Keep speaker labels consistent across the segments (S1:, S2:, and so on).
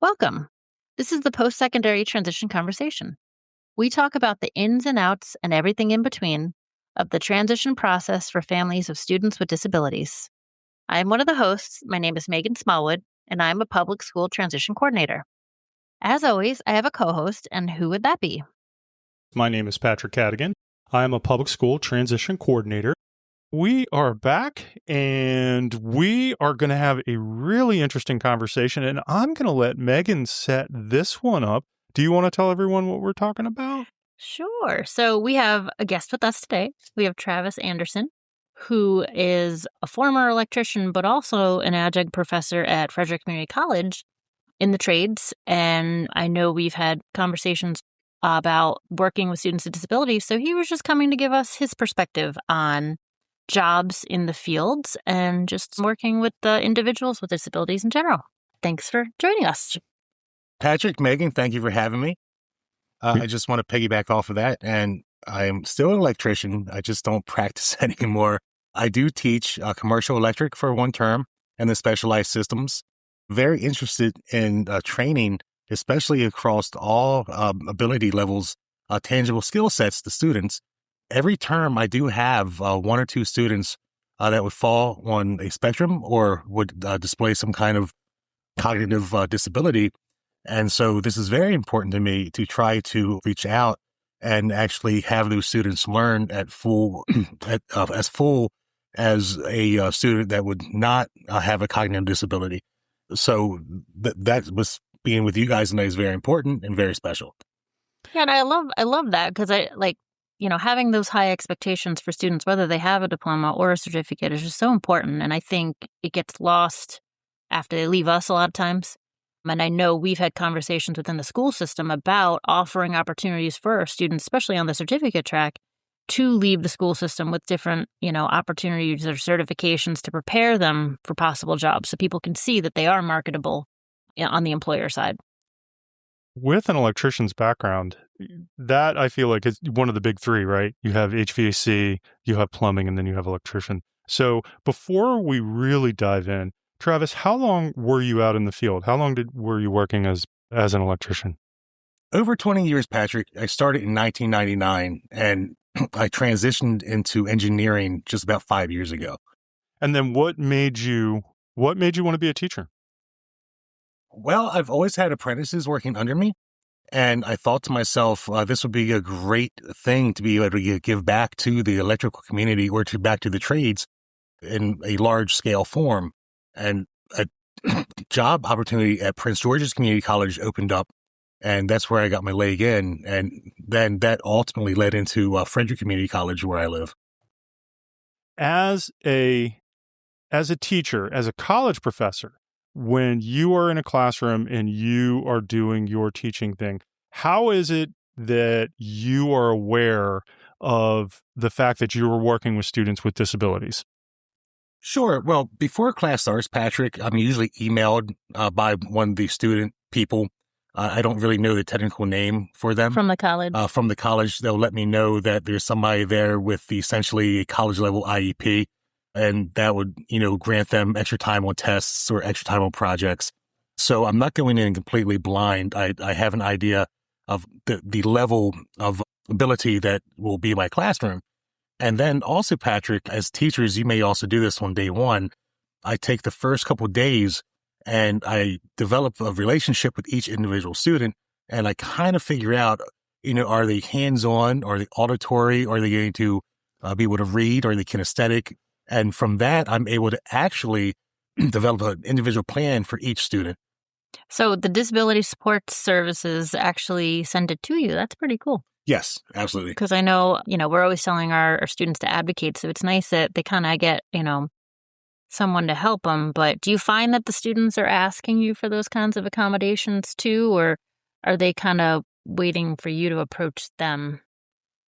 S1: Welcome. This is the post-secondary transition conversation. We talk about the ins and outs and everything in between of the transition process for families of students with disabilities. I am one of the hosts. My name is Meghan Smallwood, and I'm a public school transition coordinator. As always, I have a co-host, and who would that be?
S2: My name is Patrick Cadigan. I am a public school transition coordinator. We are back, and we are going to have a really interesting conversation, and I'm going to let Meghan set this one up. Do you want to tell everyone what we're talking about?
S1: Sure. So we have a guest with us today. We have Travis Anderson, who is a former electrician, but also an adjunct professor at Frederick Community College in the trades. And I know we've had conversations about working with students with disabilities. So he was just coming to give us his perspective on jobs in the fields and just working with the individuals with disabilities in general. Thanks for joining us.
S3: Patrick, Meghan, thank you for having me. I just want to piggyback off of that. And I'm still an electrician. I just don't practice anymore. I do teach commercial electric for one term and the specialized systems. Very interested in training, especially across all ability levels, tangible skill sets to students. Every term, I do have one or two students that would fall on a spectrum or would display some kind of cognitive disability. And so this is very important to me to try to reach out and actually have those students learn at full, as full as a student that would not have a cognitive disability. So that was being with you guys tonight is very important and very special.
S1: Yeah, and I love that because having those high expectations for students, whether they have a diploma or a certificate, is just so important. And I think it gets lost after they leave us a lot of times. And I know we've had conversations within the school system about offering opportunities for our students, especially on the certificate track, to leave the school system with different, opportunities or certifications to prepare them for possible jobs so people can see that they are marketable on the employer side.
S2: With an electrician's background, that I feel like is one of the big three, right? You have HVAC, you have plumbing, and then you have electrician. So before we really dive in, Travis, how long were you out in the field? How long were you working as an electrician?
S3: Over 20 years, Patrick. I started in 1999, and I transitioned into engineering just about 5 years ago.
S2: And then what made you want to be a teacher?
S3: Well, I've always had apprentices working under me, and I thought to myself, this would be a great thing to be able to give back to the electrical community or back to the trades in a large scale form. And a job opportunity at Prince George's Community College opened up, and that's where I got my leg in. And then that ultimately led into Frederick Community College, where I live.
S2: As a teacher, as a college professor, when you are in a classroom and you are doing your teaching thing, how is it that you are aware of the fact that you are working with students with disabilities?
S3: Sure. Well, before class starts, Patrick, I'm usually emailed by one of the student people. I don't really know the technical name for them.
S1: From the college?
S3: From the college, they'll let me know that there's somebody there with essentially a college-level IEP, and that would, grant them extra time on tests or extra time on projects. So I'm not going in completely blind. I have an idea of the level of ability that will be in my classroom. And then also, Patrick, as teachers, you may also do this on day one. I take the first couple of days and I develop a relationship with each individual student. And I kind of figure out, are they hands-on? Are they auditory? Are they going to be able to read? Are they kinesthetic? And from that, I'm able to actually develop an individual plan for each student.
S1: So the disability support services actually send it to you. That's pretty cool.
S3: Yes, absolutely.
S1: Because I know, we're always telling our students to advocate. So it's nice that they kind of get, someone to help them. But do you find that the students are asking you for those kinds of accommodations too? Or are they kind of waiting for you to approach them?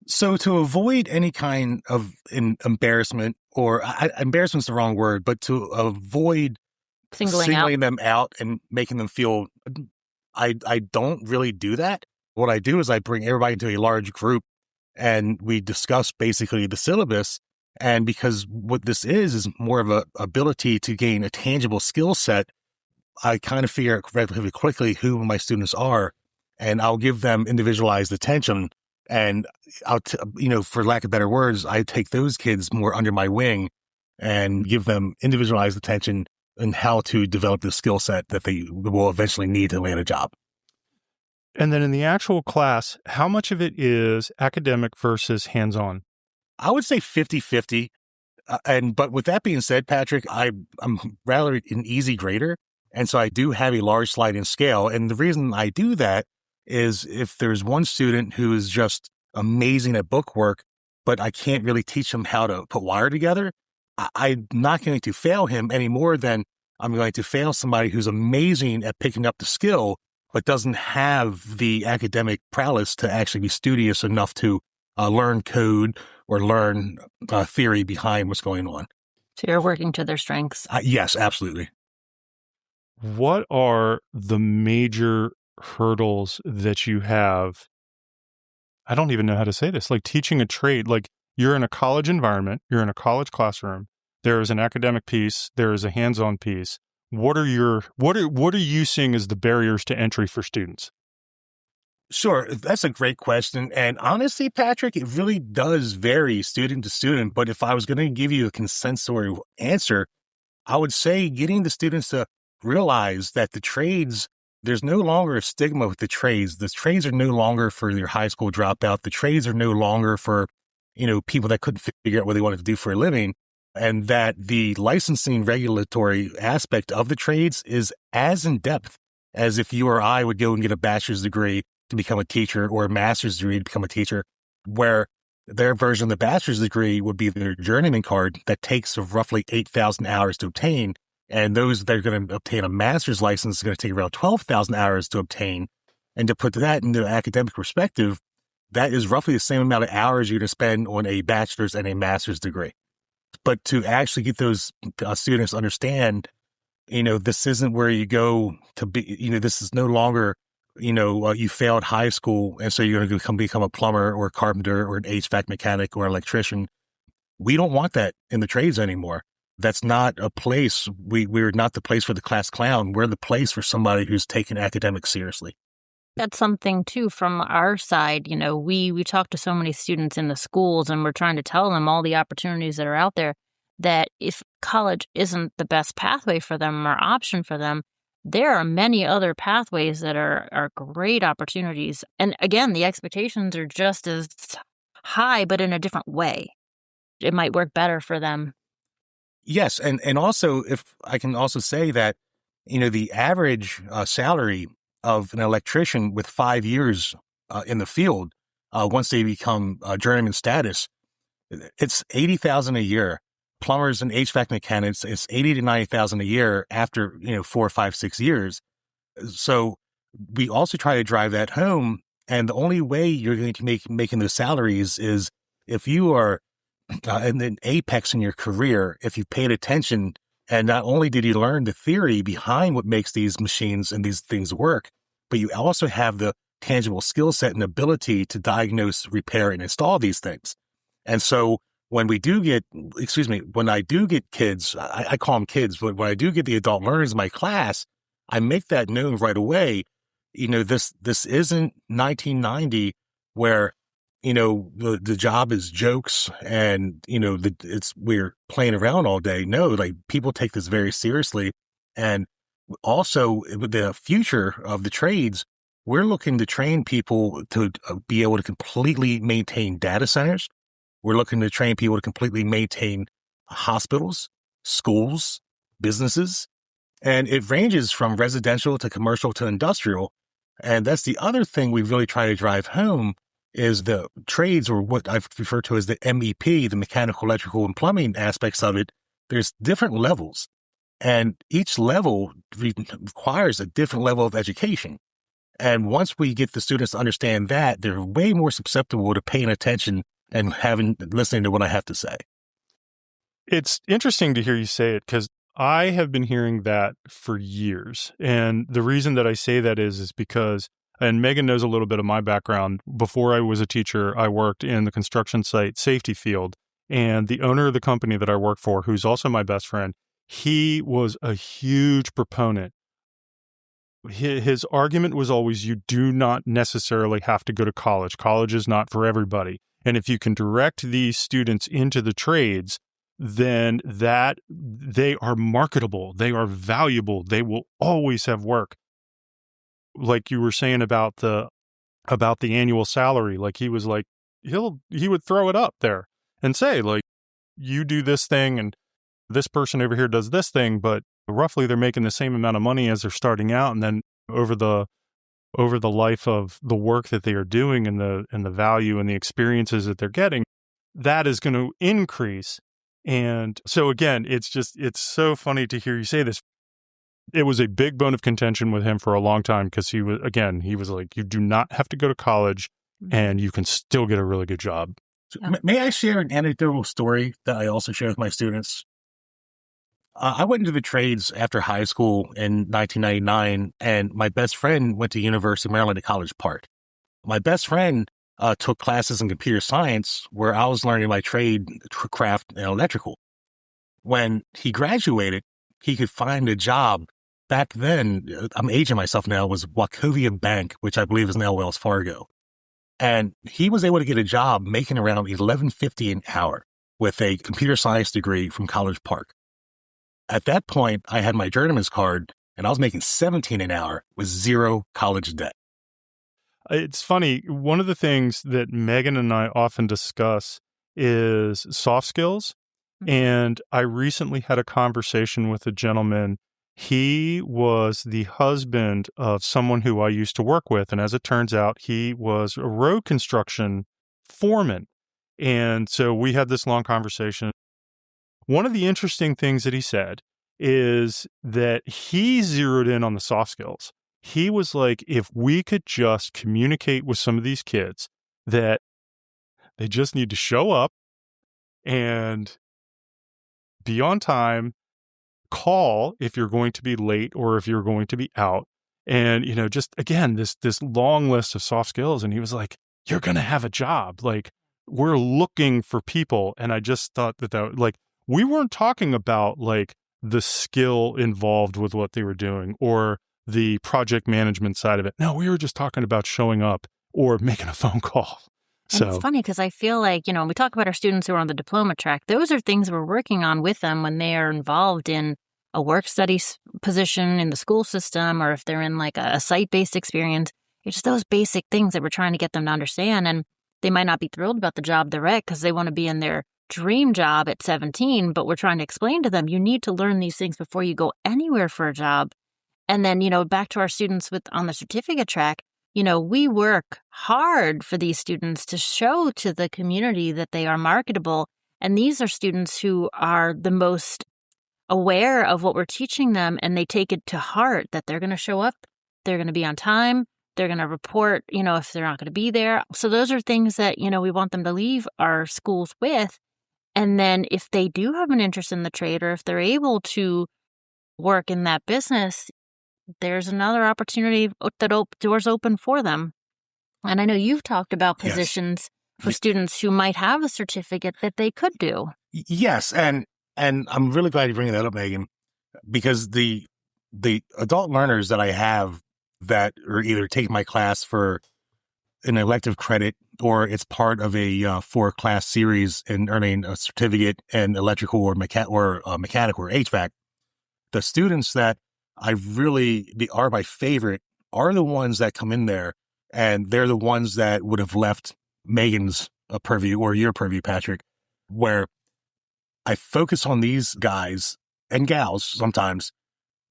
S3: So to avoid any kind of embarrassment, or embarrassment's the wrong word, but to avoid singling them out and making them feel, I don't really do that. What I do is I bring everybody into a large group and we discuss basically the syllabus. And because what this is more of a ability to gain a tangible skill set I kind of figure out relatively quickly who my students are, and I'll give them individualized attention. And for lack of better words, I take those kids more under my wing and give them individualized attention and how to develop the skill set that they will eventually need to land a job.
S2: And then in the actual class, how much of it is academic versus hands-on?
S3: I would say 50-50. But with that being said, Patrick, I'm rather an easy grader. And so I do have a large sliding scale. And the reason I do that is if there's one student who is just amazing at book work, but I can't really teach him how to put wire together, I'm not going to fail him any more than I'm going to fail somebody who's amazing at picking up the skill, but doesn't have the academic prowess to actually be studious enough to learn code or learn theory behind what's going on.
S1: So you're working to their strengths.
S3: Yes, absolutely.
S2: What are the major hurdles that you have? I don't even know how to say this, like teaching a trade, like you're in a college environment, you're in a college classroom, there is an academic piece, there is a hands-on piece. What are you seeing as the barriers to entry for students?
S3: Sure, that's a great question. And honestly, Patrick, it really does vary student to student. But if I was going to give you a consensual answer, I would say getting the students to realize that the trades, there's no longer a stigma with the trades. The trades are no longer for your high school dropout. The trades are no longer for, people that couldn't figure out what they wanted to do for a living. And that the licensing regulatory aspect of the trades is as in depth as if you or I would go and get a bachelor's degree to become a teacher or a master's degree to become a teacher, where their version of the bachelor's degree would be their journeyman card that takes roughly 8,000 hours to obtain. And those that are going to obtain a master's license is going to take around 12,000 hours to obtain. And to put that into academic perspective, that is roughly the same amount of hours you're going to spend on a bachelor's and a master's degree. But to actually get those students to understand, this isn't where you go to be, this is no longer, you failed high school, and so you're going to become a plumber or a carpenter or an HVAC mechanic or an electrician. We don't want that in the trades anymore. That's not a place. We're not the place for the class clown. We're the place for somebody who's taking academics seriously.
S1: That's something too from our side. We talk to so many students in the schools, and we're trying to tell them all the opportunities that are out there, that if college isn't the best pathway for them or option for them, there are many other pathways that are great opportunities. And again, the expectations are just as high, but in a different way. It might work better for them.
S3: Yes. And also, if I can also say that, the average salary of an electrician with 5 years in the field, once they become journeyman status, it's $80,000 a year. Plumbers and HVAC mechanics, it's $80,000 to $90,000 a year after 4, 5, 6 years. So we also try to drive that home. And the only way you're going to making those salaries is if you are in an apex in your career, if you paid attention. And not only did you learn the theory behind what makes these machines and these things work, but you also have the tangible skill set and ability to diagnose, repair, and install these things. And so when I do get kids, I call them kids, but when I do get the adult learners in my class, I make that known right away. This isn't 1990 where, the job is jokes and, we're playing around all day. No, like people take this very seriously. And also with the future of the trades, we're looking to train people to be able to completely maintain data centers. We're looking to train people to completely maintain hospitals, schools, businesses, and it ranges from residential to commercial to industrial. And that's the other thing we really try to drive home is the trades, or what I've referred to as the MEP, the mechanical, electrical, and plumbing aspects of it. There's different levels, and each level requires a different level of education. And once we get the students to understand that, they're way more susceptible to paying attention and listening to what I have to say.
S2: It's interesting to hear you say it because I have been hearing that for years. And the reason that I say that is because, and Meghan knows a little bit of my background. Before I was a teacher, I worked in the construction site safety field. And the owner of the company that I work for, who's also my best friend, he was a huge proponent his argument was always, you do not necessarily have to go to college. College is not for everybody. And if you can direct these students into the trades, then that they are marketable, they are valuable, they will always have work. Like you were saying about the annual salary, like he was like, he would throw it up there and say, like, you do this thing and this person over here does this thing, but roughly they're making the same amount of money as they're starting out. And then over the life of the work that they are doing and the value and the experiences that they're getting, that is going to increase. And so again, it's so funny to hear you say this. It was a big bone of contention with him for a long time because he was like, you do not have to go to college and you can still get a really good job.
S3: So may I share an anecdotal story that I also share with my students? I went into the trades after high school in 1999, and my best friend went to University of Maryland at College Park. My best friend took classes in computer science where I was learning my trade, craft, and electrical. When he graduated, he could find a job. Back then, I'm aging myself now, was Wachovia Bank, which I believe is now Wells Fargo. And he was able to get a job making around $11.50 an hour with a computer science degree from College Park. At that point, I had my journeyman's card, and I was making $17 an hour with zero college debt.
S2: It's funny. One of the things that Meghan and I often discuss is soft skills. And I recently had a conversation with a gentleman. He was the husband of someone who I used to work with. And as it turns out, he was a road construction foreman. And so we had this long conversation. One of the interesting things that he said is that he zeroed in on the soft skills. He was like, if we could just communicate with some of these kids that they just need to show up and be on time, call if you're going to be late or if you're going to be out. And, just again, this long list of soft skills. And he was like, you're going to have a job. Like, we're looking for people. And I just thought that like, we weren't talking about like the skill involved with what they were doing or the project management side of it. No, we were just talking about showing up or making a phone call.
S1: And it's funny because I feel like, when we talk about our students who are on the diploma track, those are things we're working on with them when they are involved in a work study position in the school system, or if they're in like a site-based experience. It's just those basic things that we're trying to get them to understand. And they might not be thrilled about the job they're at because they want to be in their dream job at 17, but we're trying to explain to them, you need to learn these things before you go anywhere for a job. And then, back to our students on the certificate track, we work hard for these students to show to the community that they are marketable. And these are students who are the most aware of what we're teaching them, and they take it to heart that they're going to show up, they're going to be on time, they're going to report, if they're not going to be there. So those are things that, we want them to leave our schools with. And then if they do have an interest in the trade, or if they're able to work in that business, there's another opportunity that doors open for them. And I know you've talked about positions for students who might have a certificate that they could do.
S3: Yes, and I'm really glad you bring that up, Meghan, because the adult learners that I have that are either taking my class for an elective credit or it's part of a 4-class series in earning a certificate in electrical or mechanical or HVAC, the students that are my favorite are the ones that come in there, and they're the ones that would have left Meghan's purview or your purview, Patrick, where I focus on these guys and gals sometimes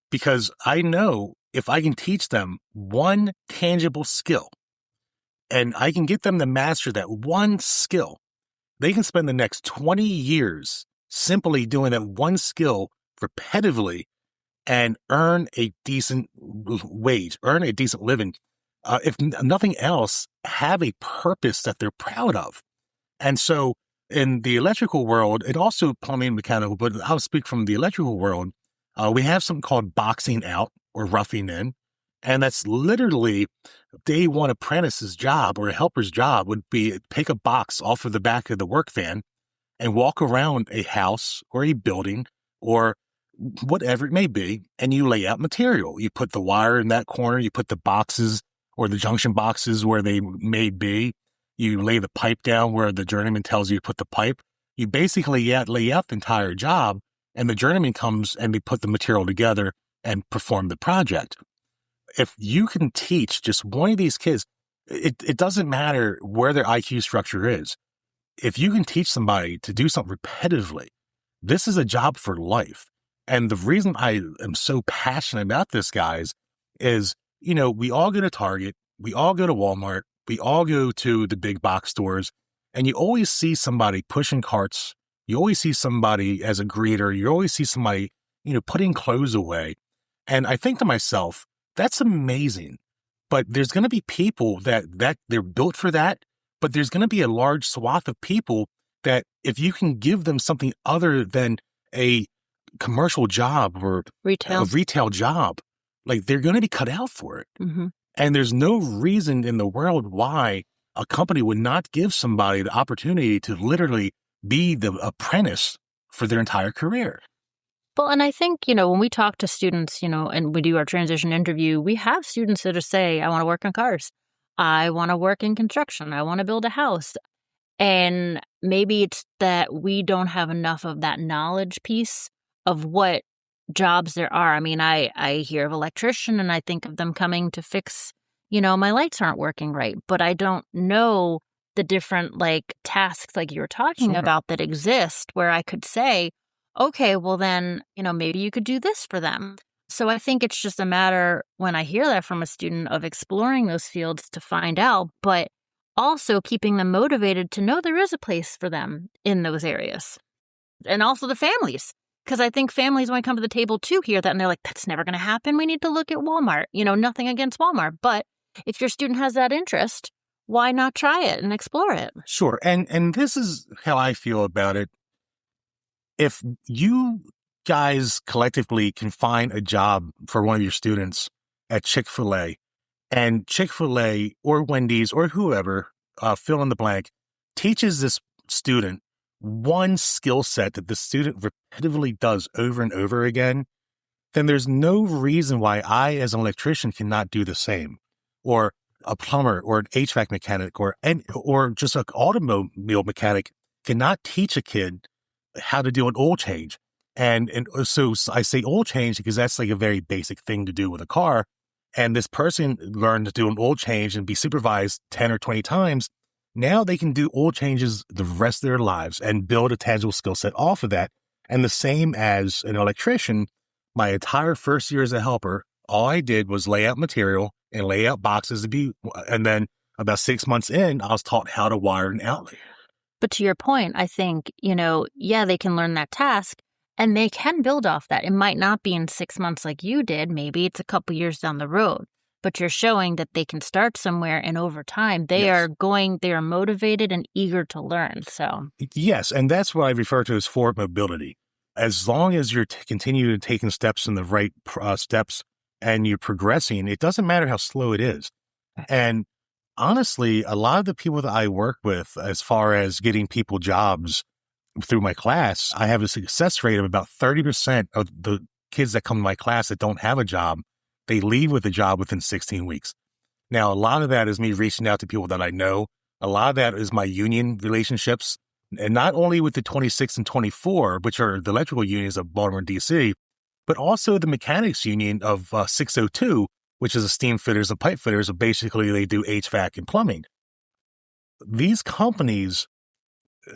S3: because I know if I can teach them one tangible skill and I can get them to master that one skill, they can spend the next 20 years simply doing that one skill repetitively and earn a decent wage, earn a decent living. If nothing else, have a purpose that they're proud of. And so in the electrical world, and also plumbing and mechanical, but I'll speak from the electrical world, we have something called boxing out or roughing in. And that's literally day one apprentice's job or a helper's job would be pick a box off of the back of the work van and walk around a house or a building or whatever it may be, and you lay out material. You put the wire in that corner, you put the boxes or the junction boxes where they may be. You lay the pipe down where the journeyman tells you to put the pipe. You basically lay out the entire job, and the journeyman comes and they put the material together and perform the project. If you can teach just one of these kids, it doesn't matter where their IQ structure is. If you can teach somebody to do something repetitively, this is a job for life. And the reason I am so passionate about this, guys, is, we all go to Target, we all go to Walmart, we all go to the big box stores, and you always see somebody pushing carts. You always see somebody as a greeter. You always see somebody, putting clothes away. And I think to myself, that's amazing. But there's going to be people that they're built for that. But there's going to be a large swath of people that if you can give them something other than a commercial job or a retail job, like they're going to be cut out for it.
S1: Mm-hmm.
S3: And there's no reason in the world why a company would not give somebody the opportunity to literally be the apprentice for their entire career.
S1: Well, and I think, when we talk to students, and we do our transition interview, we have students that just say, I want to work on cars. I want to work in construction. I want to build a house. And maybe it's that we don't have enough of that knowledge piece of what jobs there are. I mean, I hear of electrician and I think of them coming to fix, my lights aren't working right, but I don't know the different tasks like you were talking about that exist where I could say, okay, well then, maybe you could do this for them. So I think it's just a matter when I hear that from a student of exploring those fields to find out, but also keeping them motivated to know there is a place for them in those areas. And also the families. Because I think families, when I come to the table too, hear that and they're like, that's never going to happen. We need to look at Walmart. Nothing against Walmart. But if your student has that interest, why not try it and explore it?
S3: Sure. And this is how I feel about it. If you guys collectively can find a job for one of your students at Chick-fil-A, and Chick-fil-A or Wendy's or whoever, fill in the blank, teaches this student one skill set that the student repetitively does over and over again, then there's no reason why I, as an electrician, cannot do the same, or a plumber or an HVAC mechanic or just an automobile mechanic cannot teach a kid how to do an oil change. And so I say oil change because that's like a very basic thing to do with a car. And this person learned to do an oil change and be supervised 10 or 20 times. Now they can do oil changes the rest of their lives and build a tangible skill set off of that. And the same as an electrician, my entire first year as a helper, all I did was lay out material and lay out boxes and then about 6 months in, I was taught how to wire an outlet.
S1: But to your point, I think, they can learn that task and they can build off that. It might not be in 6 months like you did. Maybe it's a couple years down the road, but you're showing that they can start somewhere and over time they are motivated and eager to learn. So
S3: yes. And that's what I refer to as forward mobility. As long as you're continuing taking steps in the right steps and you're progressing, it doesn't matter how slow it is. And honestly, a lot of the people that I work with, as far as getting people jobs through my class, I have a success rate of about 30% of the kids that come to my class that don't have a job. They leave with a job within 16 weeks. Now, a lot of that is me reaching out to people that I know. A lot of that is my union relationships, and not only with the 26 and 24, which are the electrical unions of Baltimore and DC, but also the mechanics union of 602, which is a steam fitters and pipe fitters. So basically, they do HVAC and plumbing. These companies,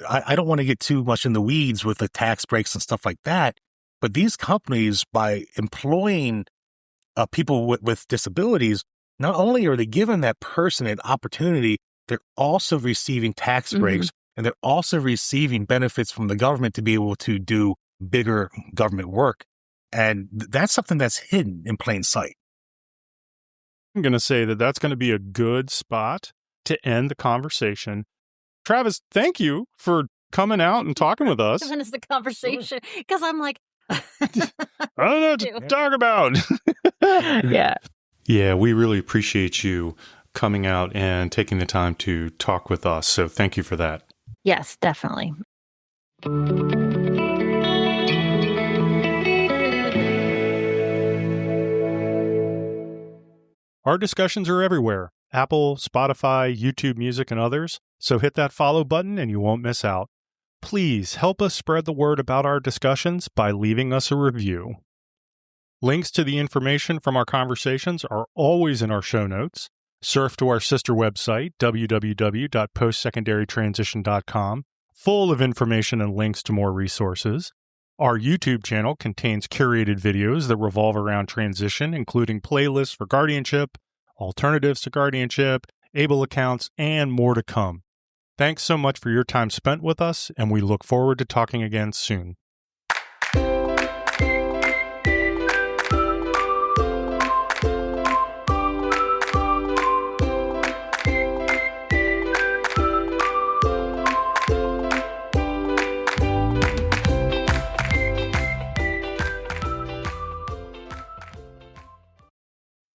S3: I don't want to get too much in the weeds with the tax breaks and stuff like that, but these companies, by employing people with disabilities, not only are they giving that person an opportunity, they're also receiving tax breaks, and they're also receiving benefits from the government to be able to do bigger government work. And that's something that's hidden in plain sight.
S2: I'm going to say that that's going to be a good spot to end the conversation. Travis, thank you for coming out and talking with us.
S1: Giving us the conversation, because I'm like,
S2: I don't know what to talk about.
S1: Yeah.
S2: Yeah, we really appreciate you coming out and taking the time to talk with us. So thank you for that.
S1: Yes, definitely.
S2: Our discussions are everywhere: Apple, Spotify, YouTube Music, and others. So hit that follow button and you won't miss out. Please help us spread the word about our discussions by leaving us a review. Links to the information from our conversations are always in our show notes. Surf to our sister website, www.postsecondary-transition.com, full of information and links to more resources. Our YouTube channel contains curated videos that revolve around transition, including playlists for guardianship, alternatives to guardianship, ABLE accounts, and more to come. Thanks so much for your time spent with us, and we look forward to talking again soon.